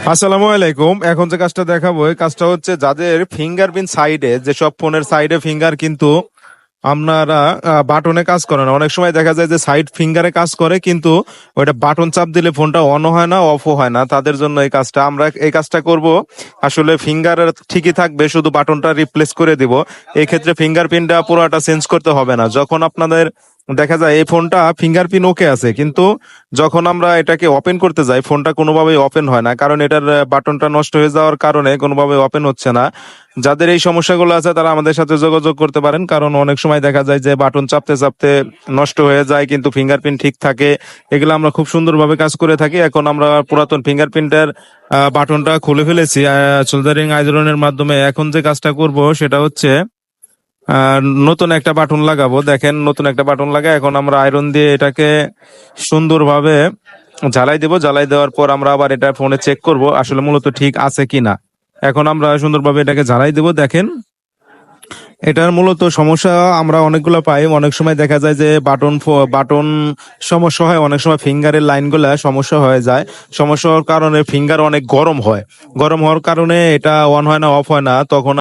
আসসালামু আলাইকুম। এখন যে কাজটা দেখাবো এই কাজটা হচ্ছে যাদের ফিঙ্গারপ্রিন্ট সাইডে, যেসব ফোনের সাইডে ফিঙ্গার কিন্তু আপনারা বাটনে কাজ করে না, অনেক সময় দেখা যায় যে সাইড ফিঙ্গারে কাজ করে কিন্তু ওইটা বাটন চাপ দিলে ফোনটা অনও হয় না, অফও হয় না। তাদের জন্য এই কাজটা আমরা এই কাজটা করব। আসলে ফিঙ্গার ঠিকই থাকবে, শুধু বাটনটা রিপ্লেস করে দিব। এই ক্ষেত্রে ফিঙ্গারপ্রিন্টটা পুরোটা চেঞ্জ করতে হবে না। যখন আপনাদের দেখা যায় এই ফোনটা ফিঙ্গারপ্রিন্ট ওকে আছে, কিন্তু যখন আমরা এটাকে ওপেন করতে যাই ফোনটা কোনোভাবেই ওপেন হয় না, কারণ এটার বাটনটা নষ্ট হয়ে যাওয়ার কারণে কোনোভাবে ওপেন হচ্ছে না। যাদের এই সমস্যাগুলো আছে তারা আমাদের সাথে যোগাযোগ করতে পারেন, কারণ অনেক সময় দেখা যায় যে বাটন চাপতে চাপতে নষ্ট হয়ে যায় কিন্তু ফিঙ্গারপ্রিন্ট ঠিক থাকে। এগুলো আমরা খুব সুন্দরভাবে কাজ করে থাকি। এখন আমরা পুরাতন ফিঙ্গারপ্রিন্টের বাটনটা খুলে ফেলেছি সোল্ডারিং আয়রনের মাধ্যমে। এখন যে কাজটা করব সেটা হচ্ছে নতুন একটা বাটন লাগাবো। দেখেন, নতুন একটা বাটন লাগাই এখন আমরা আয়রন দিয়ে এটাকে সুন্দরভাবে জ্বালাই দেবো। জ্বালাই দেওয়ার পর আমরা আবার এটা ফোনে চেক করব আসলে মূলত ঠিক আছে কিনা। এখন আমরা সুন্দরভাবে এটাকে জ্বালাই দেবো। দেখেন, এটার মূলত সমস্যা আমরা অনেকগুলো পাই। অনেক সময় দেখা যায় যে বাটন সমস্যা হয়, অনেক সময় ফিঙ্গারের লাইনগুলা সমস্যা হয়ে যায়। সমস্যা হওয়ার কারণে ফিঙ্গার অনেক গরম হয়। গরম হওয়ার কারণে এটা অন হয় না, অফ হয় না। তখন